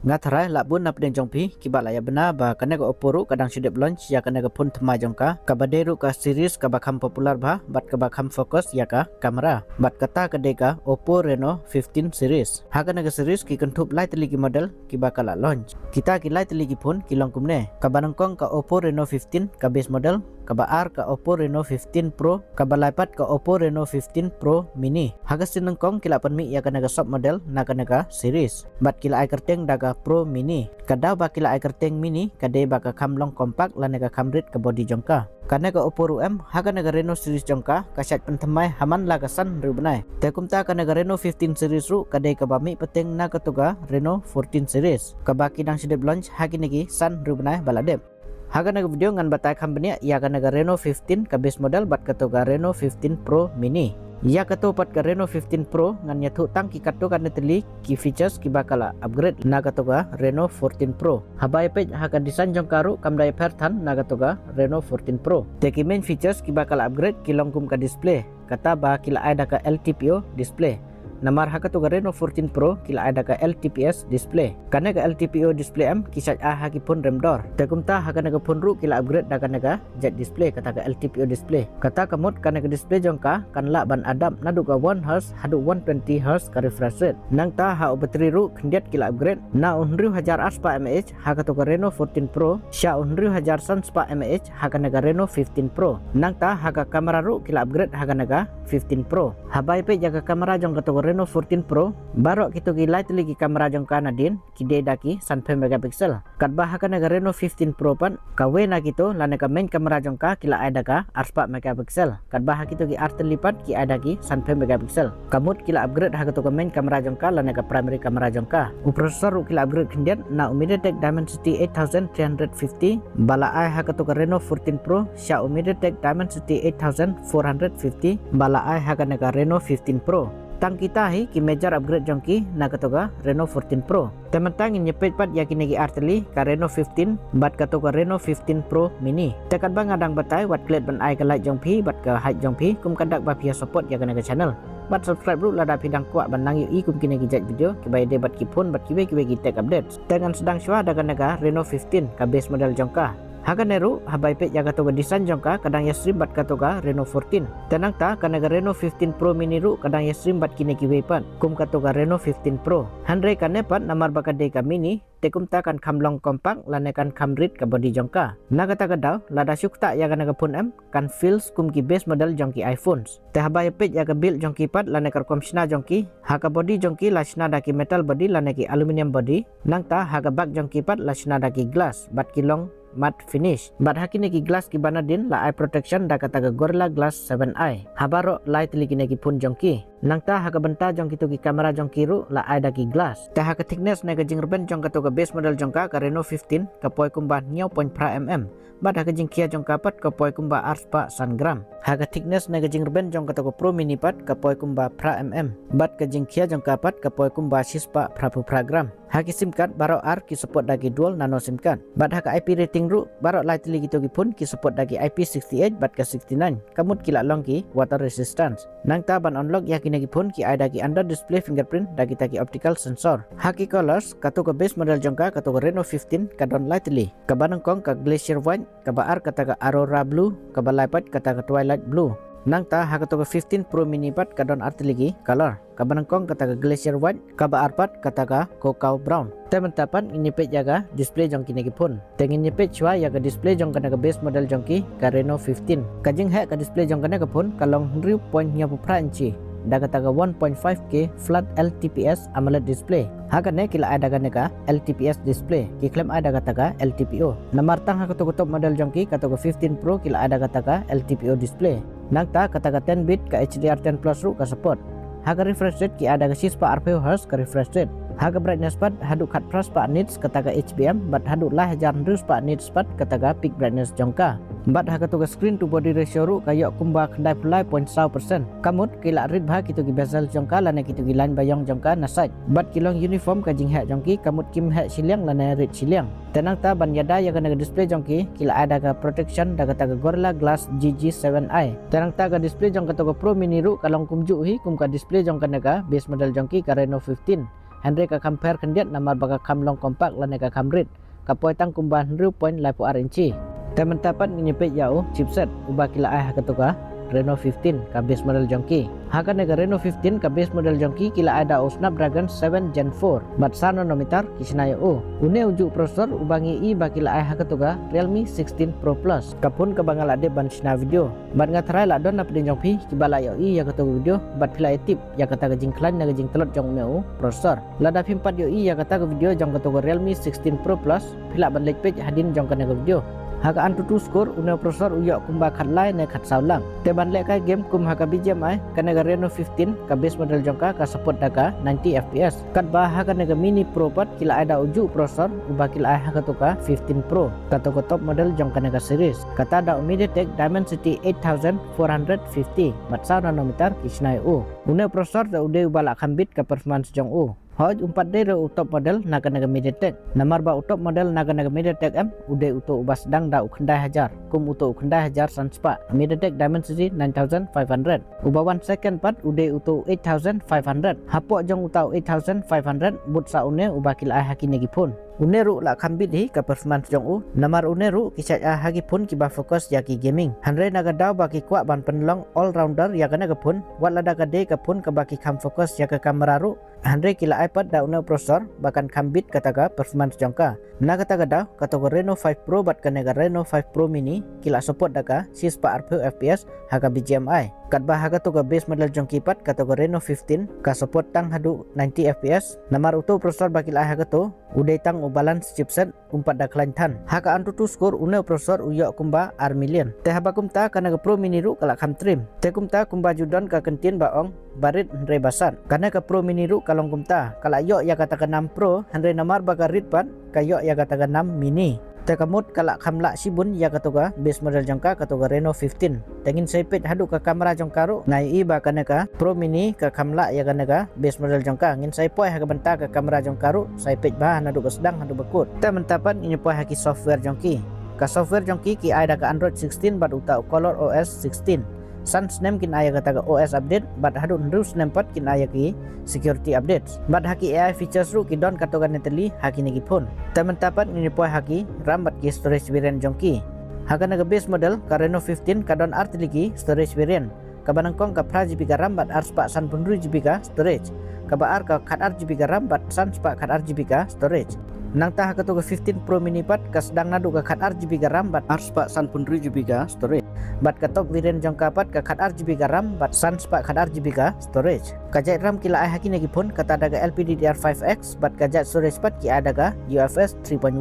Ngatarai labun na pedeng jongpi kiba la ya bena ba kana ga oporu kadang sudah launch ya kana ga pun thema jongka kabaderu ka series ka bakam popular ba bat ka bakam fokus ya ka kamera bat kata ka deka Oppo Reno 15 series ha kana ga series ki kentup light lagi model kiba kala launch kita ki light lagi pun kilong kumne ka banangkong ka Oppo Reno 15 ka base model kaba R ka Oppo Reno 15 Pro kaba lipat ka Oppo Reno 15 Pro Mini haga sinengkong kila panmi ya kana ga sub model na kana ga series bat kila ai kerteng daga Pro Mini kada ba kila ai kerteng mini kade ba ka kamlong kompak lane ka kamrit ka body jongka kana ka Oppo RUM haga naga Reno series jongka kasyat pentemai haman lagasan rubenai tekumta kana ga Reno 15 series ru kade ka bami peteng na katuga Reno 14 series kabaki dang sidep launch hagi nagi san rubenai baladep haga naga video ngan batai company ya kana ga Reno 15 ka base model bat katuga Reno 15 Pro Mini ya kato pat ka Reno 15 Pro ngan nyatu tang ki kato kan teli ki features ki bakala upgrade na kato ga Reno 14 Pro habai page haka design jong karu kamdai perthan na kato ga Reno 14 Pro teki main features ki bakala upgrade ki longkum ka display kata ba kila ada ka LTPO display namar haka to ga Reno 14 Pro kila ada ka LTPS display kana ga LTPO display am kisat haki pun rem door tekumta haka naga pun ru kila upgrade daga naga jet display kata ga LTPO display kata kamut kana ga display jongka kan la ban adam nadu ga 1 Hz hadu 120 Hz ka refresh rate nang ta ha battery ru kendiat kila upgrade na 1000 aspa mAh haka to ga Reno 14 Pro sha 1000 san spa mAh haka naga Reno 15 Pro nang ta haka kamera ru kila upgrade haka naga 15 Pro habai pe jaga kamera jong ka Reno 14 Pro baru kita gi light lagi kamera jong kana din kide daki 9 megapiksel kat bah kana ga Reno 15 Pro pan kawe na kito lana ka main kamera jong ka kila ada ka 4 megapiksel kat bah kita gi art lipat ki ada ki 9 megapiksel kamut kila upgrade ha to ka main kamera jong ka lana ka primary kamera jong ka processor kila upgrade kendian na MediaTek Dimensity 8350 bala ai ha to ka Reno 14 Pro sha MediaTek Dimensity 8450 bala ai ha kana ka Reno 15 Pro tang kita hi ki major upgrade jongki na katoga Reno 14 Pro tementang nyepet pat yakin lagi arteli ka Reno 15 bat katoga Reno 15 Pro Mini tekat bang adang batai wat klet ban ai ka like jongpi bat ka height jongpi kum kandak ba pia support ya kana channel bat subscribe dulu lada pidang kuat ban nang yu kum kini gijat video ki bay de bat ki pun bat ki we tech update dengan sedang syua daga naga Reno 15 ka base model jongka haga neru habai pe jaga toga design jongka kadang ya stream bat katoga Reno 14 tenang ta kanaga Reno 15 Pro Mini ru kadang ya stream bat kini kiwepan kum katoga Reno 15 Pro handre kanepan namar bakade ka mini tekum ta kan kamlong kompak lanekan kamrit ka body jongka naga ta gadau lada syukta ya kanaga pun am kan feels kum ki base model jongki iPhones te habai pe jaga build jongki pat lanekar komsna jongki haka body jongki lasna daki metal body laneki aluminium body nang ta haga bak jongki pat lasna daki glass bat kilong matte finish bat hakine ki glass ki banadin la eye protection da kata Gorilla Glass 7i habaro light ligine ki pun jongki nang ta haka benta jongki to ki kamera jongki ru la eye da ki glass ta haka thickness na jing ruben jong ka to base model jongka ka Reno 15 ka poi kumba 9.0 mm bat haka jing kia jongka pat ka poi kumba arspa san gram haka thickness na jing ruben jong ka to Pro Mini pat ka poi kumba pra mm bat ka jing kia jongka pat ka poi kumba sispa pra gram haki sim card baro R ki support dagi dual nano sim card bat haka IP rating ru baro light lagi to ki pun ki support dagi IP68 bat ka 69 kamut kila long ki water resistance nang ta ban unlock yakin lagi pun ki ada ki under display fingerprint dagi taki optical sensor haki colors kato ka base model jongka kato ka Reno 15 ka don lightly ka banang kong ka glacier white ka ba R kata ka aurora blue ka ba lipat kata ka twilight blue nang ta haka to 15 Pro Mini pat kadon artiligi color kabanangkong kata glacier white kaba arpat kata ka cacao brown tementapan inipet jaga display jong kini pun tengin nipet chua ya ka display jong kana ka base model jongki ka Reno 15 kajing he ka display jong kana ka pun kalong 0.9 inci daga taga 1.5K flat LTPS AMOLED display haka ne kila ada gane ka LTPS display ki klaim ada kata ka LTPO namar tang haka to top model jongki kata ka 15 Pro kila ada kata ka LTPO display nang ta kata ka 10 bit ka HDR10 plus ru ka support haga refresh rate ki ada ka 6 Hz ka refresh rate haga brightness pat hadu kat pras pa nits kata ka HBM bat hadu lah hajar ndus pa nits pat kata ka peak brightness jongka bat haga to screen to body ratio ru kayo kumba khandai pulai 0.1% kamut kila rid bha kitu ki bezel jongka lana kitu ki line bayong jongka nasaj bat kilong uniform ka jing ha jongki kamut kim ha siliang lana rid siliang tenang ta ban yada ya kana display jongki kila ada ka protection daga ta Gorilla Glass GG7i tenang ta ka display jong ka to Pro Mini ru kalong kumju hi kum ka display jong kana ka base model jongki ka Reno 15 Andre ka compare kendiat namar baka kam long kompak lane ka kamrit kapoi tang kumban 0.4 inci. Teman tapat nyepet yau chipset ubah kila ai hakatuka Reno 15 ka base model jongki. Haka nega Reno 15 ka base model jongki kila ada o Snapdragon 7 Gen 4 bat nanometer kisnaya o. Une ujuk prosesor ubangi i bakila ai hakatuga Realme 16 Pro Plus. Kapun ka bangal ade ban sina video. Bat ngatrai la don na pedin jongpi kibala yo i yakatuga video bat pila tip yakata gajing klan na gajing telot jong neu prosesor. Lada pimpat yo i yakata video jong katuga Realme 16 Pro Plus pila ban lek page hadin jong kana video. Haka antutu skor una prosesor uyok kumba khat lai ne khat saulang. Teban lek kai game kum haka BGMI kanega Reno 15 ka base model jongka ka support daka 90 fps. Kat ba haka nega mini pro pat kila ada uju prosesor uba kila ai haka tuka 15 pro. Kato ko top model jongka nega series. Kata da MediaTek Dimensity 8450 bat nanometer kisnai u. Una prosesor da ude ubala khambit ka performance jong u. Hoj umpat dere utop model naga MediaTek. Namar ba utop model naga MediaTek M ude uto ubas sedang da ukhendai hajar. Kum uto ukhendai hajar sanspa MediaTek Dimensity 9500. Uba 1 second pat ude uto 8500. Hapok jong utau 8500 but sa une uba kila ai hakine gipun. Uneru la khambit hi ka performance jong u. Namar uneru kisah hagi pun kiba fokus yaki gaming. Hanre naga daw baki kuat ban penlong all rounder ya kana gapun. Wat lada ka de kapun ka baki kam fokus ya ka kamera ru. Hanre kila iPad da una prosesor bahkan khambit kataga performance jongka. Naga taga daw kataga Reno 5 Pro bat kanega Reno 5 Pro mini kila support daka 640 fps haka BGMI. Kat bah haga to base model jongki pat kataga Reno 15 ka support tang hadu 90 fps. Namar uto prosesor bakil ai haga to udai tang balance chipset umpat da klantan. Haka antutu skor una prosesor uyok kumba R million. Teh habakum ta kanega Pro mini ru kala kham trim. Teh kumta kumba judon ka kentin baong barit Andre basan. Karena ke Pro mini ru kalong kumta kala yok ya katakan 6 Pro Andre namar baga rit pat kayok ya katakan 6 mini. Tekamut kala kamla sibun ya katoga base model jangka katoga Reno 15. Tengin sepet hadu ka kamera jangka ru ngai i ba kaneka Pro mini ka kamla ya kaneka base model jangka ngin saipoi ha benta ka kamera jangka ru saipet ba hadu ka sedang hadu bekut. Ta mentapan ini poi haki software jangki. Ka software jangki ki ada ka Android 16 bat uta Color OS 16. Sans nem kin aya kata OS update bat hadu ndus nempat kin aya ki security updates bat haki AI features ru ki don katoga neteli haki negi phone temen tapat ini poi haki RAM bat ki storage variant jongki haka naga base model ka Reno 15 kadon artili ki storage variant kabanang kong ka 4GB ka RAM bat ars pak san 10GB ka storage kabar ka 4GB ka RAM bat sans pak 4GB ka storage nang tah ka 15 Pro mini pat kas sedang nadu ka 4GB ka RAM bat ars pak san 10GB ka storage bat ka top variant jongka pat ka 4GB ka RAM bat sans pak 4GB ka storage kajat RAM kila ai haki negi pun kata daga LPDDR5X bat kajat storage pat ki ada ka UFS 3.1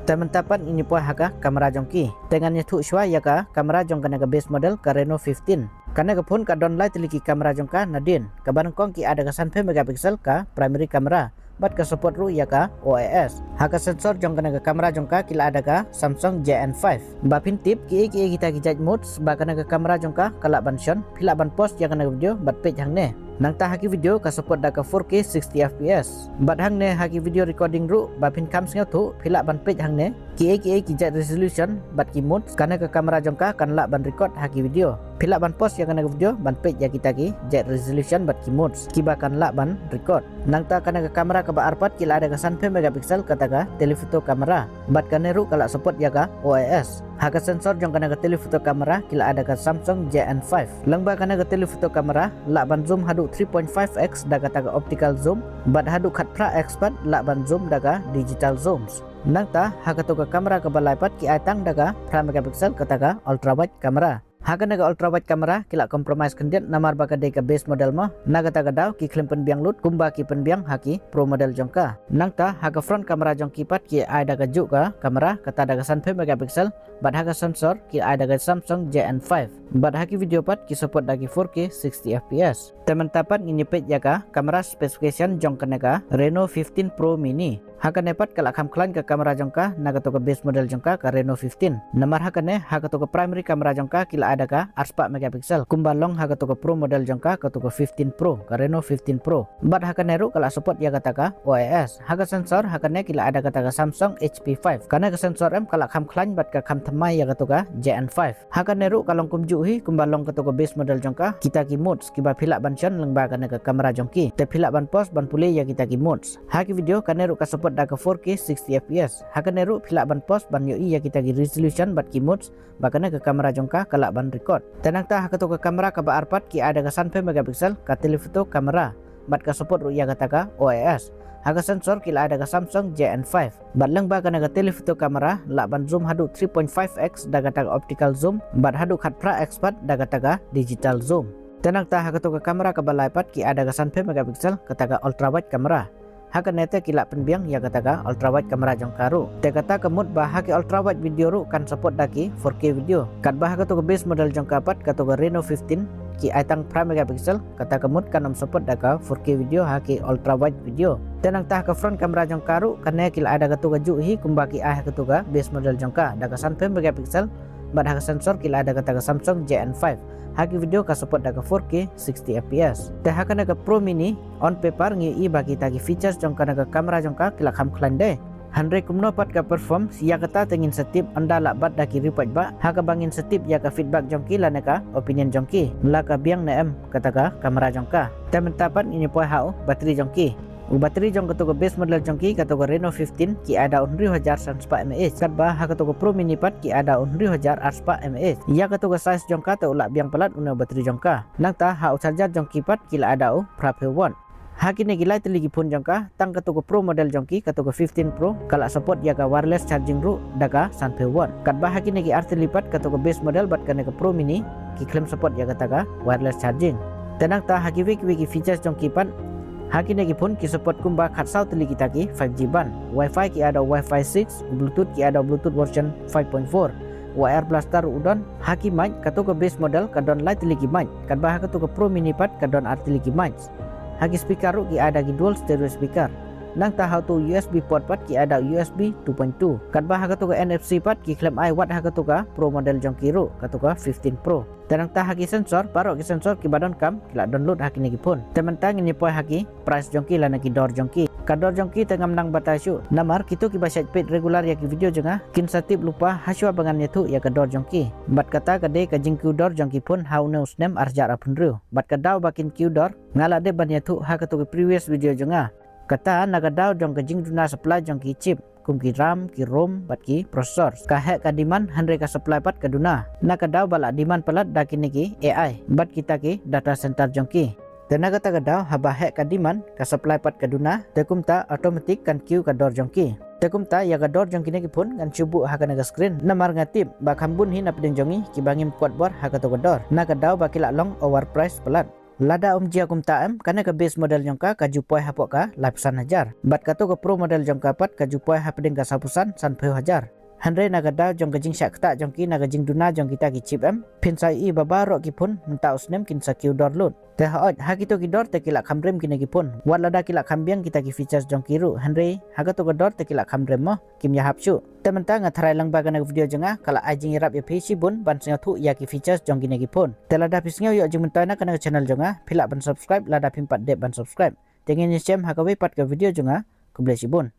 temen tapan ini poi haka kamera jongki tengannya tu shwa ya ka kamera jongka naga base model ka Reno 15 karena ke pun ka don light liki kamera jongka nadin kaban kong ki ada ka 1 megapixel ka primary kamera bat ka support ru ya ka OIS haka sensor jongka naga kamera jongka kila ada ka Samsung JN5 bapin tip ki kita kijat modes ba kana ka kamera jongka kala bansion pila ban post ya kana video bat page hang ne nang ta haki video ka support da ka 4K 60 fps bat hang ne haki video recording ru bapin kam sngau tu pila ban page hang ne ki kijat resolution bat ki modes kana ka kamera jongka kan la ban record haki video pila ban post ya kana video ban page ya kita ki jet resolution bat ki modes ki bakan la ban record nang ta kana ka kamera ka ba arpat kila ada ka 1 megapixel kata ka telephoto kamera bat kana ru kala support ya ka OIS haka sensor jong kana ka telephoto kamera kila ada ka Samsung JN5 langba kana ka telephoto kamera la ban zoom hadu 3.5x da kata ka optical zoom bat hadu khat pra x pat la ban zoom da ka digital zooms nang ta haka to ka kamera ka balai pat ki atang da ka 5 megapixel kata ka ultra wide kamera haka naga ultra wide kamera kila compromise kendian namar baka de ka base model ma naga taga daw ki klem penbiang lut kumba ki penbiang haki pro model jongka nangta haka front kamera jongki pat ki ada ka juk ka kamera kata daga 1 megapixel bat haka sensor ki ada ka Samsung JN5 bat haki video pat ki support dagi 4K 60 fps teman tapat nyepet ya ka kamera specification jong ka Reno 15 Pro mini Hakan nepat kalak kham klan ka kamera jongka naga to ka base model jongka ka Reno 15. Namar hakane haga to ka primary kamera jongka kila ada ka 4 megapixel. Kumbalong haga to ka pro model jongka ka to ka 15 Pro ka Reno 15 Pro. Bat hakane ru kalak support ya kata ka OIS. Haga sensor hakane kila ada kata ka Samsung HP5. Kana ka sensor kalak kham klan bat ka kham thamai ya ka to ka JN5. Hakane ru kalong kumjuhi kumbalong ka to ka base model jongka kita ki modes kiba philak ban chan lengba kana ka kamera jongki. Te philak ban post ban pulih ya kita ki modes. Haki video kana ru ka support da ke 4K 60 fps. Hakan neru pilak ban post ban yoi ya kita gi resolution bat ki modes bakana ke kamera jongka kalak ban record. Tenang ta hakato ke kamera ka ba arpat ki ada ke 1 megapixel ka telefoto kamera bat ka support ru ya kata ka OIS. Haga sensor kila ada ke Samsung JN5. Bat lang ba kana ke telefoto kamera lak ban zoom hadu 3.5x da kata optical zoom bat hadu khatra expert da kata ka digital zoom. Tenang ta hakato ke kamera ka balai pat ki ada ke 1 megapixel kata ka ultra wide kamera. Hakan nete kilak penbiang ya kata ka ultra wide kamera jongkaru. Te kata kemud bah ke ultra wide video ru kan support daki 4K video. Kat bah kata ke base model jongkapat kata ke Reno 15 ki aitang prime megapixel kata kemud kan support daka 4K video haki ultra wide video. Tenang tah ke front kamera jongkaru kan kila ada kata ke juhi kumbaki kata ke base model jongka daka 1 megapixel bat hak sensor kila ada kata ke Samsung JN5. Haki video ka support daga 4K 60 fps. Te hakan daga Pro Mini on paper ngi bagi tagi features jongka daga kamera jongka kila kham klan de. Handre kumno pat ka perform siya kata tengin setip anda lak bat daki report ba haka bangin setip ya ka feedback jongki lana ka opinion jongki la ka biang na kata ka kamera jongka. Te mentapat ini poi hau bateri jongki. Bateri jong kata ke base model jongki kata ke Reno 15 ki ada 1000 mAh. Kat bah kata ke Pro Mini pat ki ada 1000 mAh. Ya kata ke size jongka te ulak biang pelat una bateri jongka. Nang ta ha charger jongki pat kila ada prape watt. Hakine gilai teligi pun jongka tang kata ke Pro model jongki kata ke 15 Pro kalak support ya ka wireless charging ru daga 1 watt. Kat bah hakine ki arti lipat kata ke base model bat kana ke Pro Mini ki klaim support ya kata ka wireless charging. Tenang ta haki wiki features jongki pat haki negi pun ki support kumba khatsau teli kita ki 5G ban. Wi-Fi ki ada Wi-Fi 6, Bluetooth ki ada Bluetooth version 5.4. Wire blaster udon haki mic kato ke base model kadon light teli ki mic. Kad bah kato ke Pro Mini pat kadon artili ki mic. Haki speaker ru ki ada ki dual stereo speaker. Nang tahu tu USB port pat ki ada USB 2.2. Kad bah kato ke NFC pat ki klaim ai watt kato ke Pro model jongki ru kato ke 15 Pro. Tenang tah haki sensor parok ki sensor ki badon kam kila download haki negi pun. Tementang ini poi haki price jongki lana ki dor jongki. Kador jongki tengam nang batasyu. Namar kitu ki basyat pet regular ya ki video jenga kin satip lupa haswa bangan tu ya kador jongki. Bat kata kade ka jingku dor jongki pun haune usnem arjar apun ru. Bat kadau bakin ki dor ngala de ban tu ha katu ki previous video jenga. Kata nagadau jong ke jing duna supply jongki chip. Kum ki RAM, ki ROM, bat ki prosesor. Kahek ka diman handre ka supply pat ka duna. Nakadaw bala diman pelat dakini ki AI. Bat kita ki data center jongki. Tenaga tagadau habahek ka diman ka supply pat ka duna. Tekum ta automatic kan queue ka dor jongki. Tekum ta ya ka dor jongki negi pun kan cubu haka naga screen. Namar ngatip bakambun hin apdeng jongi ki bangim kuat bor haka to ka dor. Nakadaw bakila long overprice pelat. Lada jia kum taem kana ke base model jongka ka jupoi hapok ka lapisan hajar. Bat kato ke Pro model jongka pat ka jupoi hapdeng ka sapusan san peu hajar. Handre nagada jong kajing syak tak jongki nagajing duna jong kita ki chip pinsai i babaro ki pun menta usnem kin sakiu dor lut. Te haot hakito ki dor te kila kamrem ki pun. Wat lada kila kambiang kita ki features jongki ru. Handre hagato ka dor te kila kamrem mo kim ya hapsu. Te menta ngatharai lang baga video jenga kala ajing irap ya pc bun ban sengau thu ya ki features jongki negi pun. Te lada pisngau yo jing menta na kana channel jonga phila ban subscribe lada pimpat de ban subscribe. Tengin nyem hagawe pat ke video jenga kublesi bun.